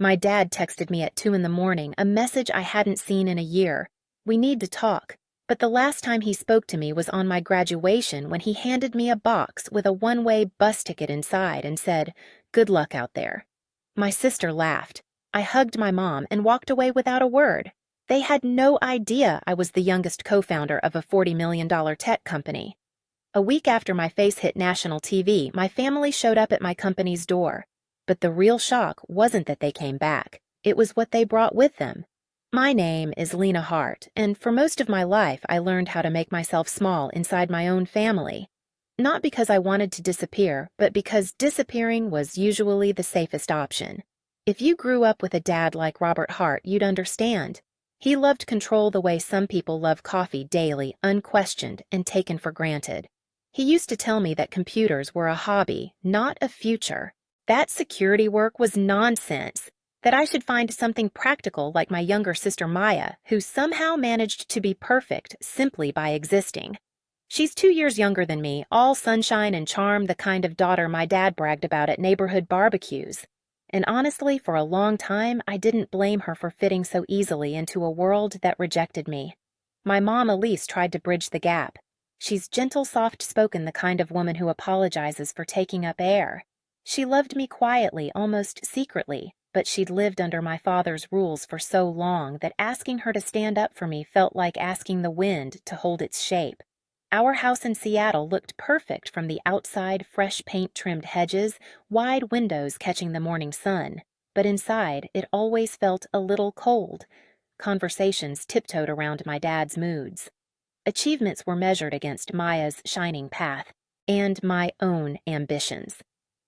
My dad texted me at 2 in the morning, a message I hadn't seen in a year. We need to talk. But the last time he spoke to me was on my graduation when he handed me a box with a one-way bus ticket inside and said, "Good luck out there." My sister laughed. I hugged my mom and walked away without a word. They had no idea I was the youngest co-founder of a $40 million tech company. A week after my face hit national TV, my family showed up at my company's door. But the real shock wasn't that they came back. It was what they brought with them. My name is Lena Hart, and for most of my life I learned how to make myself small inside my own family. Not because I wanted to disappear, but because disappearing was usually the safest option. If you grew up with a dad like Robert Hart, you'd understand. He loved control the way some people love coffee daily, unquestioned, and taken for granted. He used to tell me that computers were a hobby, not a future. That security work was nonsense. That I should find something practical like my younger sister Maya, who somehow managed to be perfect simply by existing. She's 2 years younger than me, all sunshine and charm, the kind of daughter my dad bragged about at neighborhood barbecues. And honestly, for a long time, I didn't blame her for fitting so easily into a world that rejected me. My mom, Elise, tried to bridge the gap. She's gentle, soft-spoken, the kind of woman who apologizes for taking up air. She loved me quietly, almost secretly, but she'd lived under my father's rules for so long that asking her to stand up for me felt like asking the wind to hold its shape. Our house in Seattle looked perfect from the outside, fresh paint-trimmed hedges, wide windows catching the morning sun, but inside it always felt a little cold. Conversations tiptoed around my dad's moods. Achievements were measured against Maya's shining path, and my own ambitions.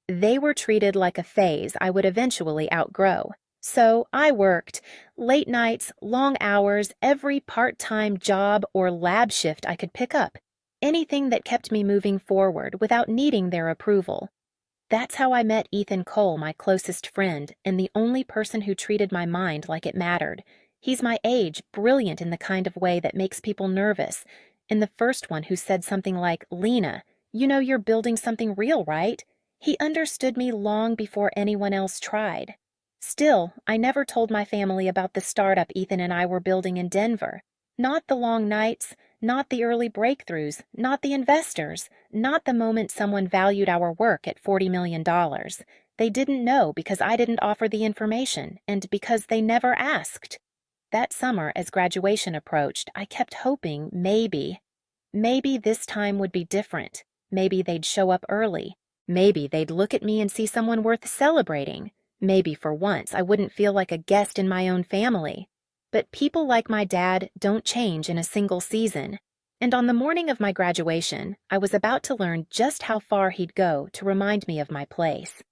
They were treated like a phase I would eventually outgrow. So I worked late nights, long hours, every part-time job or lab shift I could pick up. Anything that kept me moving forward without needing their approval. That's how I met Ethan Cole, my closest friend, and the only person who treated my mind like it mattered. He's my age, brilliant in the kind of way that makes people nervous, and the first one who said something like, "Lena, you know you're building something real, right?" He understood me long before anyone else tried. Still, I never told my family about the startup Ethan and I were building in Denver. Not the long nights, not the early breakthroughs, not the investors, not the moment someone valued our work at $40 million. They didn't know because I didn't offer the information, and because they never asked. That summer, as graduation approached, I kept hoping maybe this time would be different. Maybe they'd show up early. Maybe they'd look at me and see someone worth celebrating. Maybe for once I wouldn't feel like a guest in my own family. But people like my dad don't change in a single season. And on the morning of my graduation, I was about to learn just how far he'd go to remind me of my place.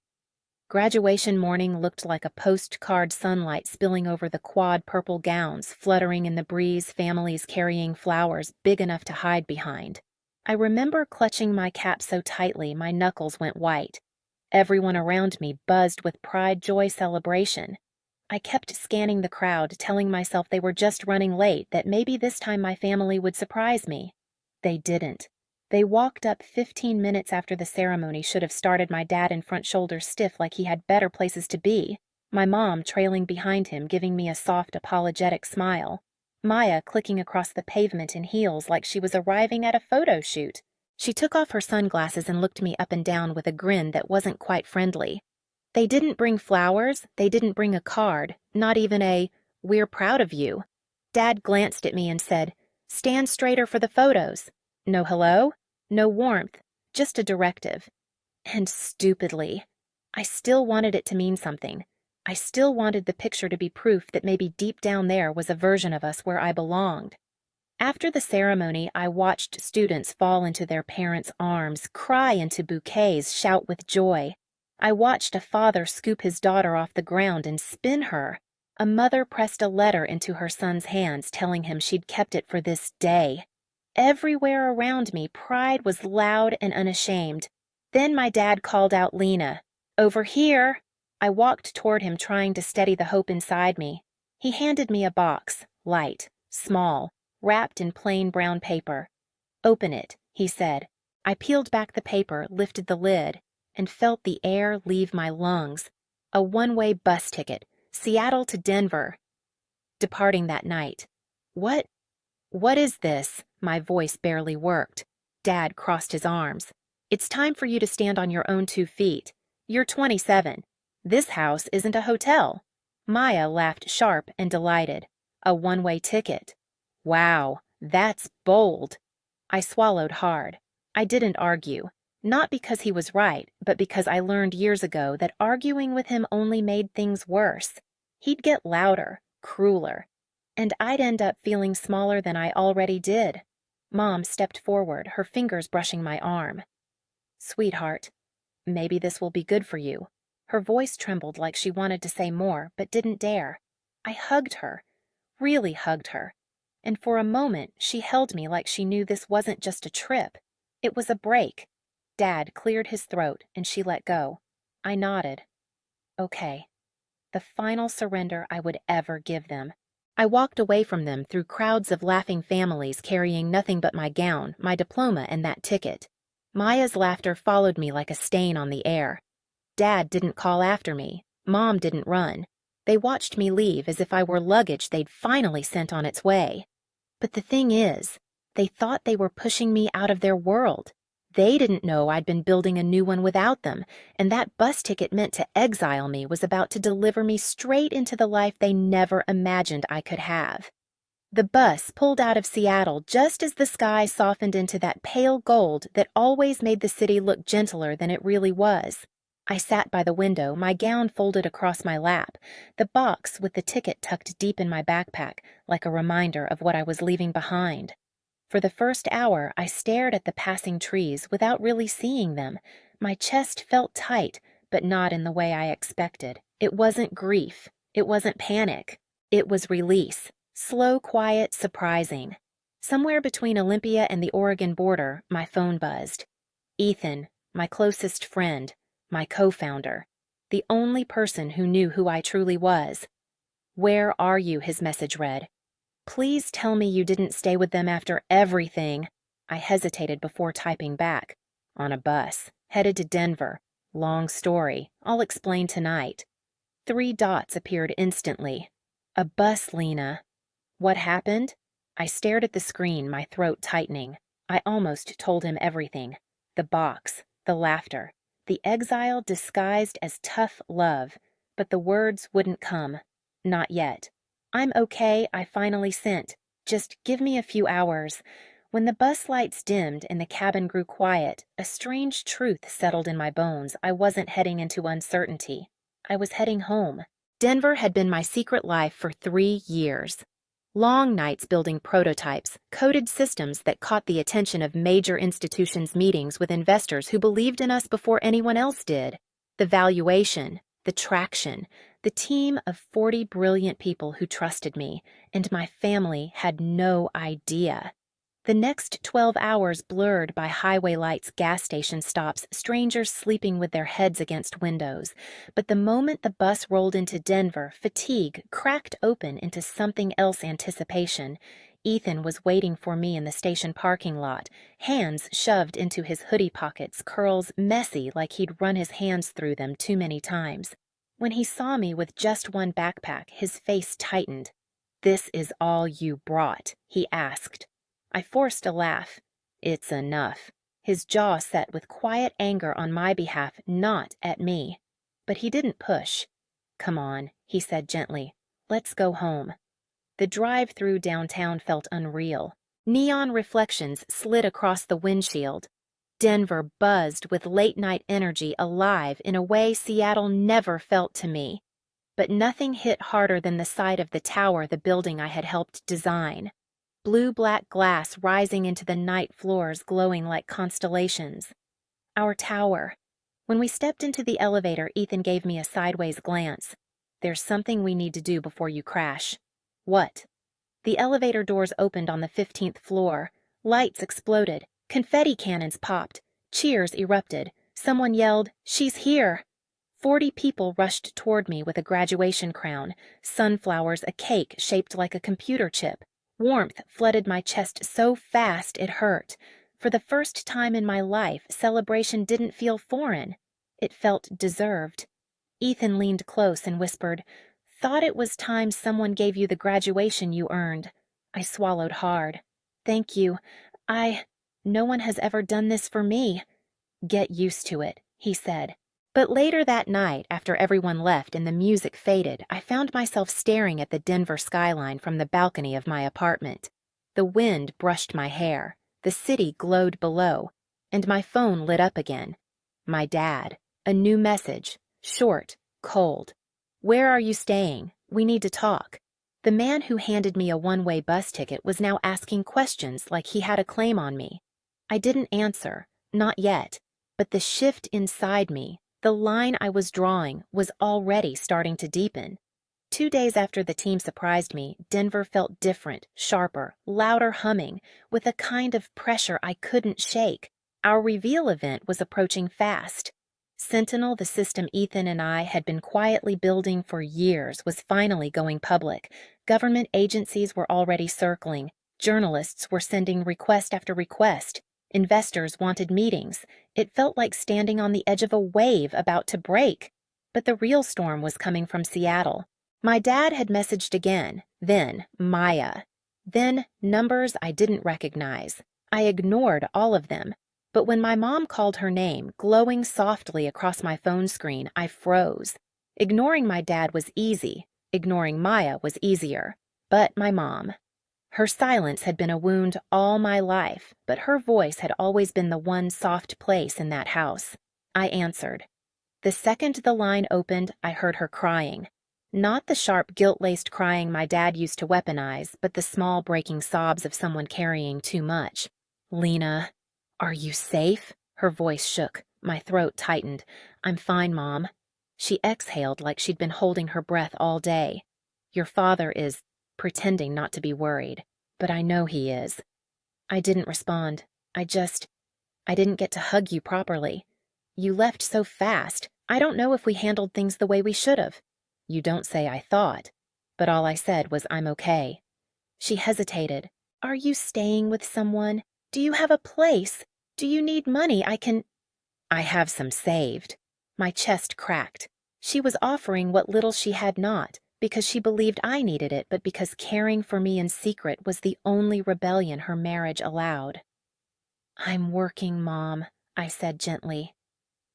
Graduation morning looked like a postcard sunlight spilling over the quad purple gowns, fluttering in the breeze, families carrying flowers big enough to hide behind. I remember clutching my cap so tightly my knuckles went white. Everyone around me buzzed with pride, joy, celebration. I kept scanning the crowd, telling myself they were just running late, that maybe this time my family would surprise me. They didn't. They walked up 15 minutes after the ceremony should have started, my dad in front shoulders stiff like he had better places to be, my mom trailing behind him giving me a soft, apologetic smile, Maya clicking across the pavement in heels like she was arriving at a photo shoot. She took off her sunglasses and looked me up and down with a grin that wasn't quite friendly. They didn't bring flowers, they didn't bring a card, not even a, "We're proud of you." Dad glanced at me and said, "Stand straighter for the photos." No hello? No warmth, just a directive. And stupidly, I still wanted it to mean something. I still wanted the picture to be proof that maybe deep down there was a version of us where I belonged. After the ceremony, I watched students fall into their parents' arms, cry into bouquets, shout with joy. I watched a father scoop his daughter off the ground and spin her. A mother pressed a letter into her son's hands, telling him she'd kept it for this day. Everywhere around me, pride was loud and unashamed. Then my dad called out, "Lena, over here." I walked toward him, trying to steady the hope inside me. He handed me a box, light, small, wrapped in plain brown paper. "Open it," he said. I peeled back the paper, lifted the lid, and felt the air leave my lungs. A one-way bus ticket, Seattle to Denver. Departing that night. What? What is this? My voice barely worked. Dad crossed his arms. It's time for you to stand on your own 2 feet. You're 27. This house isn't a hotel. Maya laughed sharp and delighted. A one-way ticket. Wow, that's bold. I swallowed hard. I didn't argue. Not because he was right, but because I learned years ago that arguing with him only made things worse. He'd get louder, crueler, and I'd end up feeling smaller than I already did. Mom stepped forward, her fingers brushing my arm. Sweetheart, maybe this will be good for you. Her voice trembled like she wanted to say more, but didn't dare. I hugged her, really hugged her, and for a moment she held me like she knew this wasn't just a trip. It was a break. Dad cleared his throat and she let go. I nodded. Okay. The final surrender I would ever give them. I walked away from them through crowds of laughing families carrying nothing but my gown, my diploma, and that ticket. Maya's laughter followed me like a stain on the air. Dad didn't call after me. Mom didn't run. They watched me leave as if I were luggage they'd finally sent on its way. But the thing is, they thought they were pushing me out of their world. They didn't know I'd been building a new one without them, and that bus ticket meant to exile me was about to deliver me straight into the life they never imagined I could have. The bus pulled out of Seattle just as the sky softened into that pale gold that always made the city look gentler than it really was. I sat by the window, my gown folded across my lap, the box with the ticket tucked deep in my backpack, like a reminder of what I was leaving behind. For the first hour, I stared at the passing trees without really seeing them. My chest felt tight, but not in the way I expected. It wasn't grief. It wasn't panic. It was release. Slow, quiet, surprising. Somewhere between Olympia and the Oregon border, my phone buzzed. Ethan, my closest friend, my co-founder, the only person who knew who I truly was. "Where are you?" his message read. "Please tell me you didn't stay with them after everything." I hesitated before typing back. "On a bus, headed to Denver. Long story. I'll explain tonight." 3 dots appeared instantly. "A bus, Lena." What happened? I stared at the screen, my throat tightening. I almost told him everything. The box, the laughter, the exile disguised as tough love. But the words wouldn't come. Not yet. "I'm okay," I finally sent. "Just give me a few hours." When the bus lights dimmed and the cabin grew quiet, a strange truth settled in my bones. I wasn't heading into uncertainty. I was heading home. Denver had been my secret life for 3 years. Long nights building prototypes, coded systems that caught the attention of major institutions' meetings with investors who believed in us before anyone else did. The valuation, the traction, the team of 40 brilliant people who trusted me, and my family had no idea. The next 12 hours blurred by highway lights, gas station stops, strangers sleeping with their heads against windows. But the moment the bus rolled into Denver, fatigue cracked open into something else: anticipation. Ethan was waiting for me in the station parking lot, hands shoved into his hoodie pockets, curls messy like he'd run his hands through them too many times. When he saw me with just one backpack, his face tightened. "This is all you brought?" he asked. I forced a laugh. "It's enough." His jaw set with quiet anger on my behalf, not at me. But he didn't push. "Come on," he said gently. "Let's go home." The drive through downtown felt unreal. Neon reflections slid across the windshield. Denver buzzed with late-night energy, alive in a way Seattle never felt to me. But nothing hit harder than the sight of the tower, the building I had helped design. Blue-black glass rising into the night floors, glowing like constellations. Our tower. When we stepped into the elevator, Ethan gave me a sideways glance. "There's something we need to do before you crash." "What?" The elevator doors opened on the 15th floor. Lights exploded. Confetti cannons popped. Cheers erupted. Someone yelled, "She's here!" 40 people rushed toward me with a graduation crown, sunflowers, a cake shaped like a computer chip. Warmth flooded my chest so fast it hurt. For the first time in my life, celebration didn't feel foreign. It felt deserved. Ethan leaned close and whispered, Thought it was time someone gave you the graduation you earned. I swallowed hard. Thank you. No one has ever done this for me. Get used to it, he said. But later that night, after everyone left and the music faded, I found myself staring at the Denver skyline from the balcony of my apartment. The wind brushed my hair, the city glowed below, and my phone lit up again. My dad. A new message. Short, cold. Where are you staying? We need to talk. The man who handed me a one-way bus ticket was now asking questions like he had a claim on me. I didn't answer, not yet, but the shift inside me, the line I was drawing, was already starting to deepen. 2 days after the team surprised me, Denver felt different, sharper, louder humming, with a kind of pressure I couldn't shake. Our reveal event was approaching fast. Sentinel, the system Ethan and I had been quietly building for years, was finally going public. Government agencies were already circling. Journalists were sending request after request. Investors wanted meetings. It felt like standing on the edge of a wave about to break. But the real storm was coming from Seattle. My dad had messaged again, then Maya. Then numbers I didn't recognize. I ignored all of them. But when my mom called her name, glowing softly across my phone screen, I froze. Ignoring my dad was easy. Ignoring Maya was easier. But my mom. Her silence had been a wound all my life, but her voice had always been the one soft place in that house. I answered. The second the line opened, I heard her crying. Not the sharp, guilt-laced crying my dad used to weaponize, but the small, breaking sobs of someone carrying too much. Lena. Are you safe? Her voice shook. My throat tightened. I'm fine, Mom. She exhaled like she'd been holding her breath all day. Your father is pretending not to be worried, but I know he is. I didn't respond. I didn't get to hug you properly. You left so fast. I don't know if we handled things the way we should have. You don't say I thought, but all I said was I'm okay. She hesitated. Are you staying with someone? Do you have a place? Do you need money? I have some saved. My chest cracked. She was offering what little she had not, because she believed I needed it, but because caring for me in secret was the only rebellion her marriage allowed. I'm working, Mom, I said gently.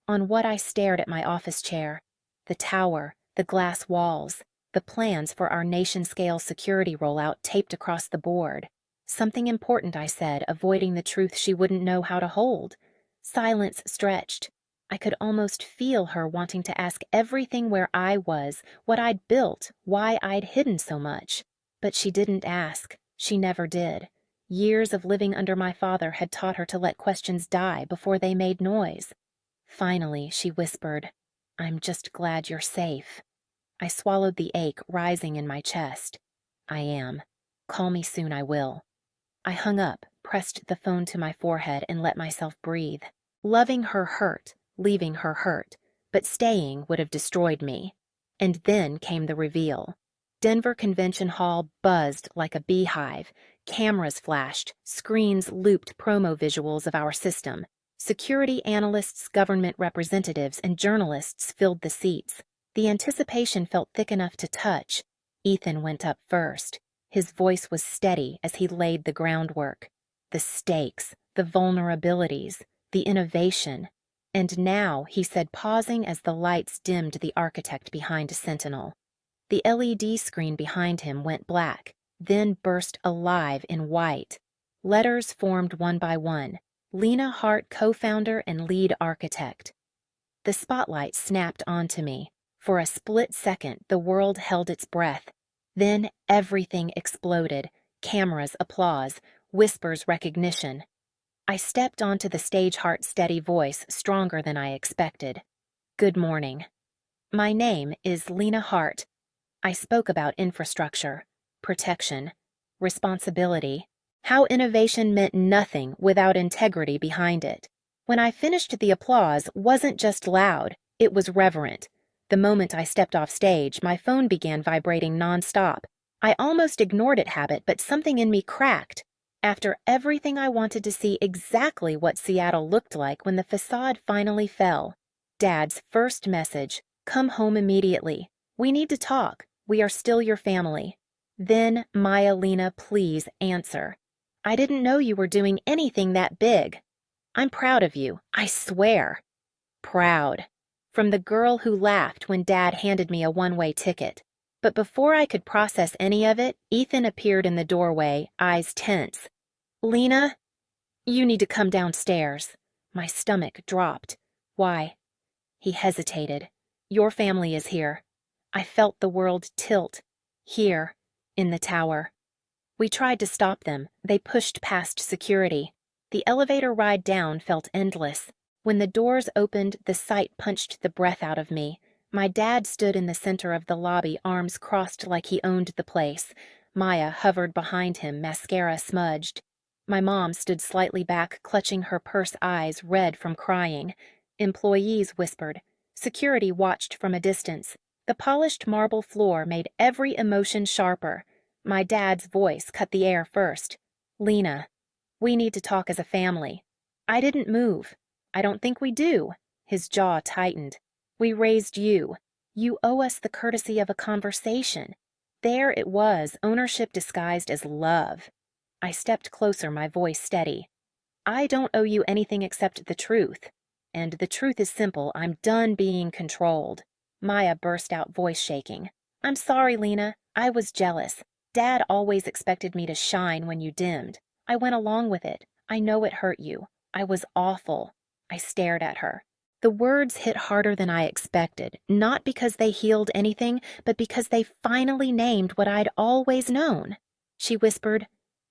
On what I stared at my office chair, the tower, the glass walls, the plans for our nation-scale security rollout taped across the board. Something important, I said, avoiding the truth she wouldn't know how to hold. Silence stretched. I could almost feel her wanting to ask everything where I was, what I'd built, why I'd hidden so much. But she didn't ask. She never did. Years of living under my father had taught her to let questions die before they made noise. Finally, she whispered, I'm just glad you're safe. I swallowed the ache rising in my chest. I am. Call me soon, I will. I hung up, pressed the phone to my forehead, and let myself breathe. Loving her hurt, leaving her hurt, but staying would have destroyed me. And then came the reveal. Denver Convention Hall buzzed like a beehive. Cameras flashed, screens looped promo visuals of our system. Security analysts, government representatives, and journalists filled the seats. The anticipation felt thick enough to touch. Ethan went up first. His voice was steady as he laid the groundwork. The stakes, the vulnerabilities, the innovation. And now, he said, pausing as the lights dimmed the architect behind Sentinel. The LED screen behind him went black, then burst alive in white. Letters formed one by one. Lena Hart, co-founder and lead architect. The spotlight snapped onto me. For a split second, the world held its breath. Then everything exploded. Cameras, applause, whispers, recognition. I stepped onto the stage, Hart's steady voice, stronger than I expected. Good morning. My name is Lena Hart. I spoke about infrastructure, protection, responsibility, how innovation meant nothing without integrity behind it. When I finished, the applause wasn't just loud, it was reverent. The moment I stepped off stage, my phone began vibrating nonstop. I almost ignored it habit, but something in me cracked. After everything, I wanted to see exactly what Seattle looked like when the facade finally fell. Dad's first message, come home immediately. We need to talk. We are still your family. Then, Maya Lena, please answer. I didn't know you were doing anything that big. I'm proud of you, I swear. Proud. From the girl who laughed when Dad handed me a one-way ticket. But before I could process any of it, Ethan appeared in the doorway, eyes tense. Lena, you need to come downstairs. My stomach dropped. Why? He hesitated. Your family is here. I felt the world tilt. Here, in the tower. We tried to stop them. They pushed past security. The elevator ride down felt endless. When the doors opened, the sight punched the breath out of me. My dad stood in the center of the lobby, arms crossed like he owned the place. Maya hovered behind him, mascara smudged. My mom stood slightly back, clutching her purse, eyes red from crying. Employees whispered. Security watched from a distance. The polished marble floor made every emotion sharper. My dad's voice cut the air first. Lena, we need to talk as a family. I didn't move. I don't think we do. His jaw tightened. We raised you. You owe us the courtesy of a conversation. There it was, ownership disguised as love. I stepped closer, my voice steady. I don't owe you anything except the truth. And the truth is simple, I'm done being controlled. Maya burst out, voice shaking. I'm sorry, Lena. I was jealous. Dad always expected me to shine when you dimmed. I went along with it. I know it hurt you. I was awful. I stared at her. The words hit harder than I expected, not because they healed anything, but because they finally named what I'd always known. She whispered,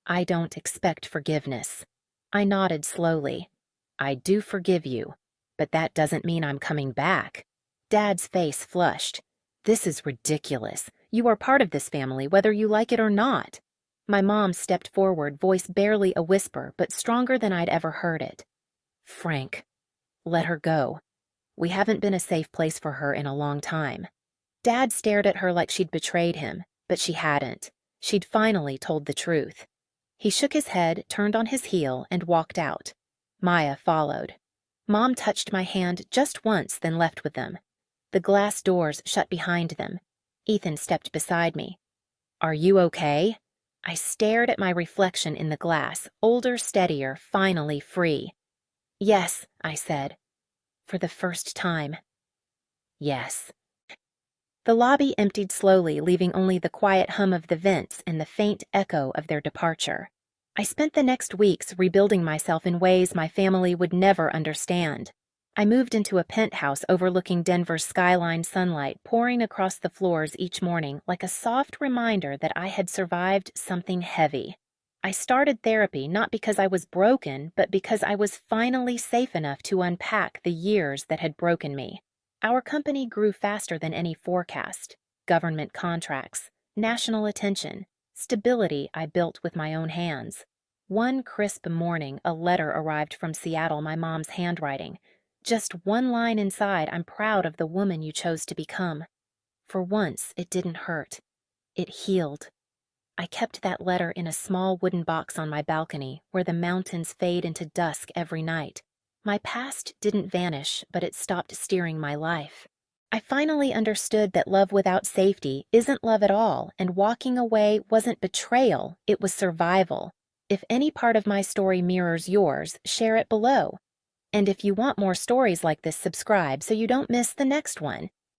I don't expect forgiveness. I nodded slowly. I do forgive you, but that doesn't mean I'm coming back. Dad's face flushed. This is ridiculous. You are part of this family, whether you like it or not. My mom stepped forward, voice barely a whisper, but stronger than I'd ever heard it. Frank, let her go. We haven't been a safe place for her in a long time. Dad stared at her like she'd betrayed him, but she hadn't. She'd finally told the truth. He shook his head, turned on his heel, and walked out. Maya followed. Mom touched my hand just once, then left with them. The glass doors shut behind them. Ethan stepped beside me. Are you okay? I stared at my reflection in the glass, older, steadier, finally free. Yes, I said. For the first time. Yes. The lobby emptied slowly, leaving only the quiet hum of the vents and the faint echo of their departure. I spent the next weeks rebuilding myself in ways my family would never understand. I moved into a penthouse overlooking Denver's skyline, sunlight pouring across the floors each morning like a soft reminder that I had survived something heavy. I started therapy not because I was broken, but because I was finally safe enough to unpack the years that had broken me. Our company grew faster than any forecast. Government contracts, national attention, stability I built with my own hands. One crisp morning, a letter arrived from Seattle, my mom's handwriting. Just one line inside, I'm proud of the woman you chose to become. For once, it didn't hurt. It healed. I kept that letter in a small wooden box on my balcony, where the mountains fade into dusk every night. My past didn't vanish, but it stopped steering my life. I finally understood that love without safety isn't love at all, and walking away wasn't betrayal, it was survival. If any part of my story mirrors yours, share it below. And if you want more stories like this, subscribe so you don't miss the next one.